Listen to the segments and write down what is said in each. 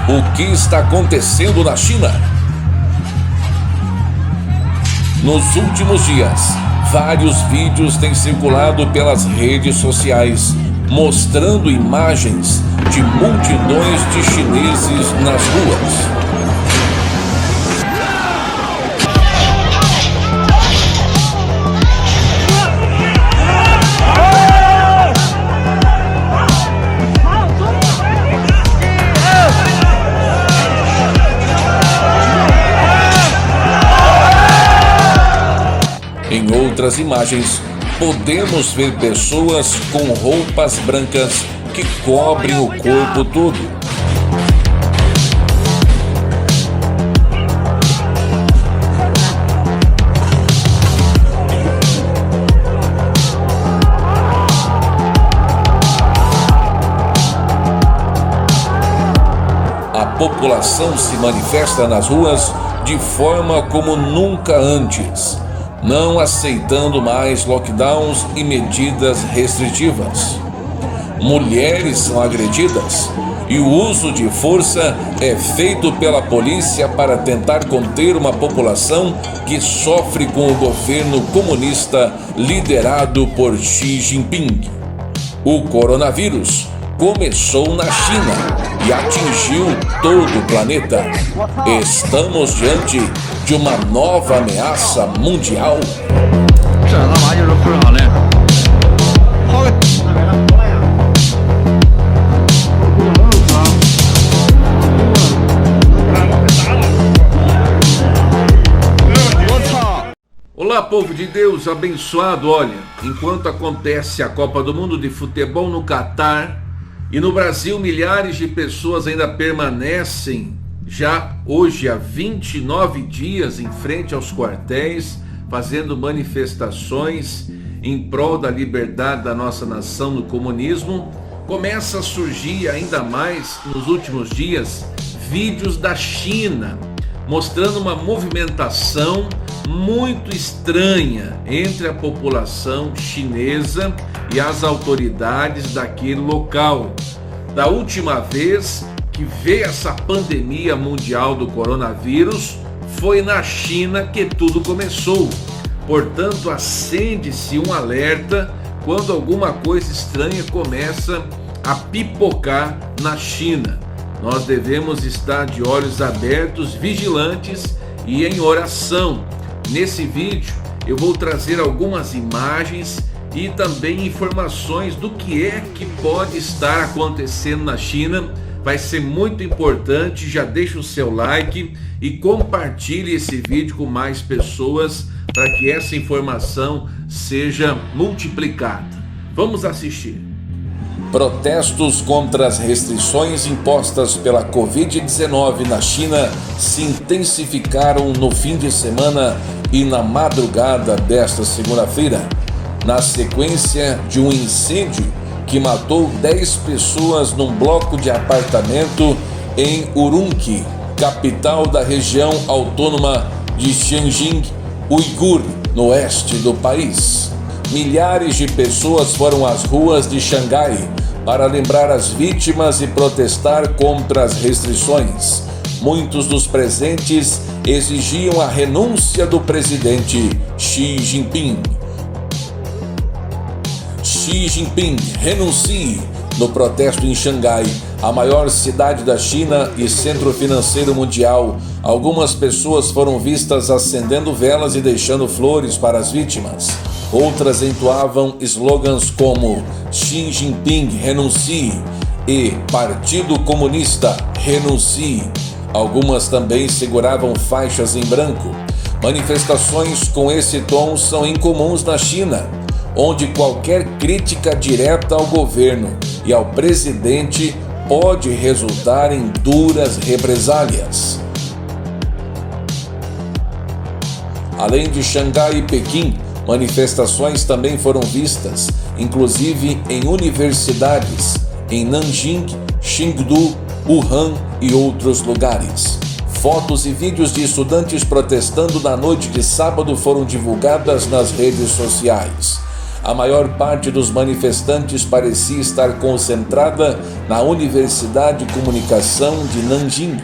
O que está acontecendo na China? Nos últimos dias, vários vídeos têm circulado pelas redes sociais, mostrando imagens de multidões de chineses nas ruas. Em outras imagens, podemos ver pessoas com roupas brancas que cobrem o corpo todo. A população se manifesta nas ruas de forma como nunca antes, não aceitando mais lockdowns e medidas restritivas. Mulheres são agredidas e o uso de força é feito pela polícia para tentar conter uma população que sofre com o governo comunista liderado por Xi Jinping. O coronavírus começou na China e atingiu todo o planeta. Estamos diante de uma nova ameaça mundial. Olá, povo de Deus abençoado. Olha, enquanto acontece a Copa do Mundo de Futebol no Catar e no Brasil, milhares de pessoas ainda permanecem já hoje há 29 dias em frente aos quartéis, fazendo manifestações em prol da liberdade da nossa nação no comunismo. Começa a surgir ainda mais nos últimos dias vídeos da China, mostrando uma movimentação muito estranha entre a população chinesa e as autoridades daquele local. Da última vez que veio essa pandemia mundial do coronavírus, foi na China que tudo começou. Portanto, acende-se um alerta quando alguma coisa estranha começa a pipocar na China. Nós devemos estar de olhos abertos, vigilantes e em oração. Nesse vídeo eu vou trazer algumas imagens e também informações do que é que pode estar acontecendo na China. Vai ser muito importante. Já deixa o seu like e compartilhe esse vídeo com mais pessoas para que essa informação seja multiplicada. Vamos assistir. Protestos contra as restrições impostas pela Covid-19 na China se intensificaram no fim de semana e na madrugada desta segunda-feira, na sequência de um incêndio que matou 10 pessoas num bloco de apartamento em Urumqi, capital da região autônoma de Xinjiang Uigur, no oeste do país. Milhares de pessoas foram às ruas de Xangai para lembrar as vítimas e protestar contra as restrições. Muitos dos presentes exigiam a renúncia do presidente Xi Jinping. Xi Jinping renuncie. No protesto em Xangai, a maior cidade da China e centro financeiro mundial, algumas pessoas foram vistas acendendo velas e deixando flores para as vítimas. Outras entoavam slogans como Xi Jinping renuncie e Partido Comunista renuncie. Algumas também seguravam faixas em branco. Manifestações com esse tom são incomuns na China, onde qualquer crítica direta ao governo e ao presidente pode resultar em duras represálias. Além de Xangai e Pequim, manifestações também foram vistas, inclusive em universidades, em Nanjing, Chengdu, Wuhan e outros lugares. Fotos e vídeos de estudantes protestando na noite de sábado foram divulgadas nas redes sociais. a maior parte dos manifestantes parecia estar concentrada na Universidade de Comunicação de Nanjing.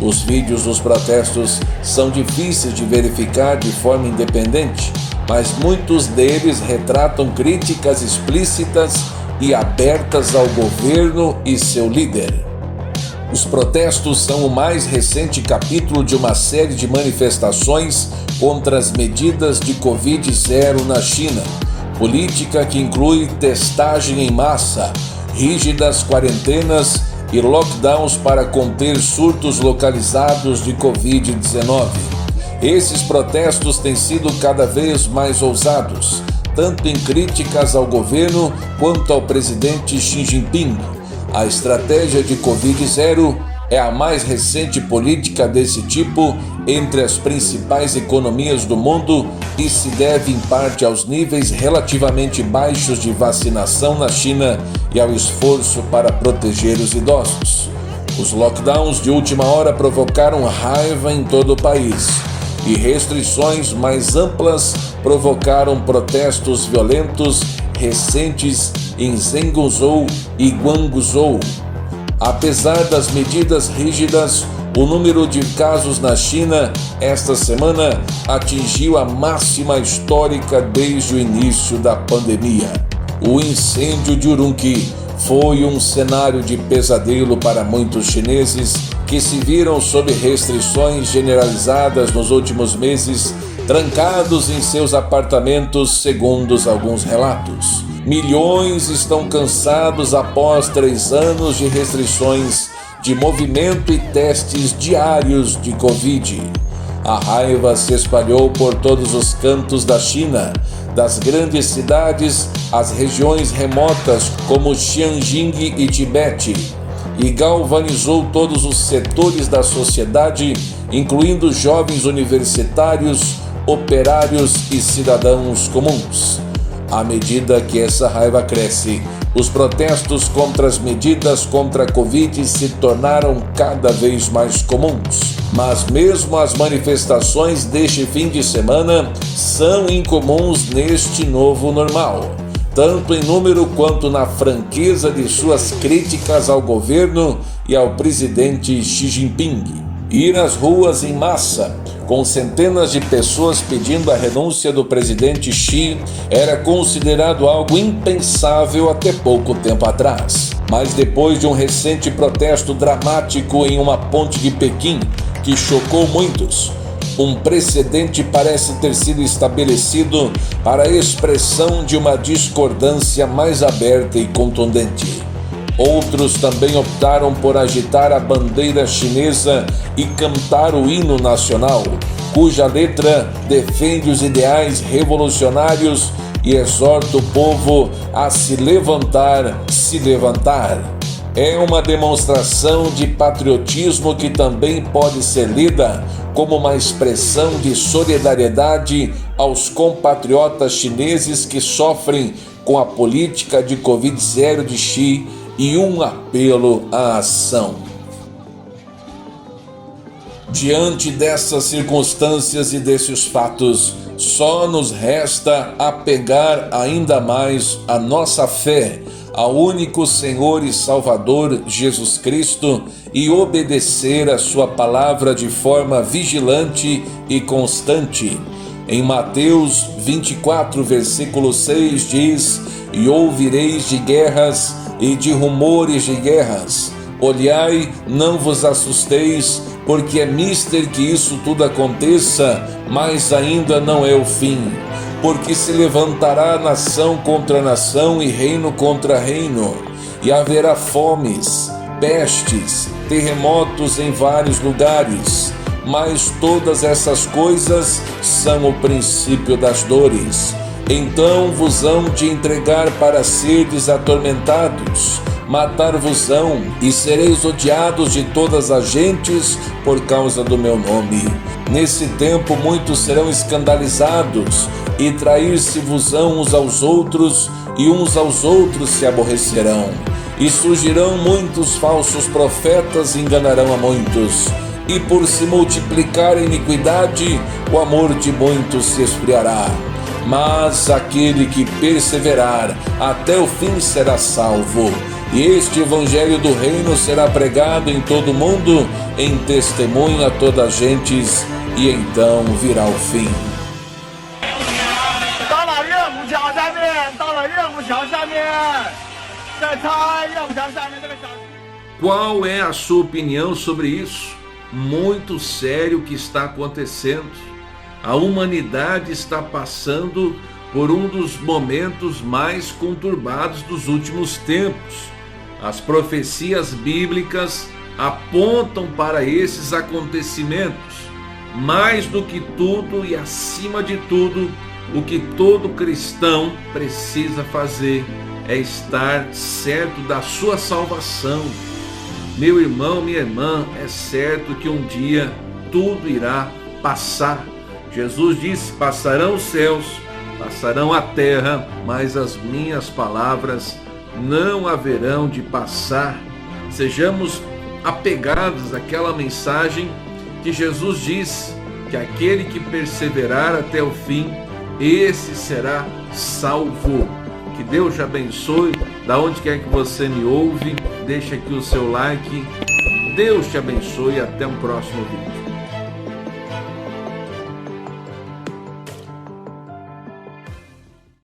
Os vídeos dos protestos são difíceis de verificar de forma independente, mas muitos deles retratam críticas explícitas e abertas ao governo e seu líder. Os protestos são o mais recente capítulo de uma série de manifestações contra as medidas de Covid-0 na China, política que inclui testagem em massa, rígidas quarentenas e lockdowns para conter surtos localizados de Covid-19. Esses protestos têm sido cada vez mais ousados, tanto em críticas ao governo quanto ao presidente Xi Jinping. A estratégia de Covid-0 é a mais recente política desse tipo entre as principais economias do mundo e se deve em parte aos níveis relativamente baixos de vacinação na China e ao esforço para proteger os idosos. Os lockdowns de última hora provocaram raiva em todo o país e restrições mais amplas provocaram protestos violentos recentes em Zhengzhou e Guangzhou. Apesar das medidas rígidas, o número de casos na China esta semana atingiu a máxima histórica desde o início da pandemia. O incêndio de Urumqi foi um cenário de pesadelo para muitos chineses que se viram sob restrições generalizadas nos últimos meses, trancados em seus apartamentos, segundo alguns relatos. Milhões estão cansados após 3 anos de restrições de movimento e testes diários de Covid. A raiva se espalhou por todos os cantos da China, das grandes cidades às regiões remotas como Xinjiang e Tibete, e galvanizou todos os setores da sociedade, incluindo jovens universitários, operários e cidadãos comuns. À medida que essa raiva cresce, os protestos contra as medidas contra a Covid se tornaram cada vez mais comuns. Mas mesmo as manifestações deste fim de semana são incomuns neste novo normal, tanto em número quanto na franqueza de suas críticas ao governo e ao presidente Xi Jinping. Ir às ruas em massa, com centenas de pessoas pedindo a renúncia do presidente Xi, era considerado algo impensável até pouco tempo atrás. Mas depois de um recente protesto dramático em uma ponte de Pequim, que chocou muitos, um precedente parece ter sido estabelecido para a expressão de uma discordância mais aberta e contundente. Outros também optaram por agitar a bandeira chinesa e cantar o hino nacional, cuja letra defende os ideais revolucionários e exorta o povo a se levantar, se levantar. É uma demonstração de patriotismo que também pode ser lida como uma expressão de solidariedade aos compatriotas chineses que sofrem com a política de Covid-0 de Xi e um apelo à ação. Diante dessas circunstâncias e desses fatos, só nos resta apegar ainda mais a nossa fé ao único Senhor e Salvador Jesus Cristo e obedecer a sua palavra de forma vigilante e constante. Em Mateus 24, versículo 6 diz: "E ouvireis de guerras e de rumores de guerras. Olhai, não vos assusteis, porque é mister que isso tudo aconteça, mas ainda não é o fim. Porque se levantará nação contra nação e reino contra reino, e haverá fomes, pestes, terremotos em vários lugares. Mas todas essas coisas são o princípio das dores. Então vos hão de entregar para serdes atormentados, matar-vos-ão, e sereis odiados de todas as gentes por causa do meu nome. Nesse tempo muitos serão escandalizados, e trair-se-vos-ão uns aos outros, e uns aos outros se aborrecerão. E surgirão muitos falsos profetas e enganarão a muitos. E por se multiplicar a iniquidade, o amor de muitos se esfriará. mas aquele que perseverar até o fim será salvo. E este evangelho do reino será pregado em todo o mundo, em testemunho a todas as gentes, e então virá o fim. Qual é a sua opinião sobre isso? Muito sério o que está acontecendo. A humanidade está passando por um dos momentos mais conturbados dos últimos tempos. As profecias bíblicas apontam para esses acontecimentos. Mais do que tudo e acima de tudo, o que todo cristão precisa fazer é estar certo da sua salvação. Meu irmão, minha irmã, é certo que um dia tudo irá passar. Jesus disse: passarão os céus, passarão a terra, mas as minhas palavras não haverão de passar. Sejamos apegados àquela mensagem que Jesus disse, que aquele que perseverar até o fim, esse será salvo. Que Deus te abençoe, da onde quer que você me ouve, deixa aqui o seu like. Deus te abençoe e até um próximo vídeo.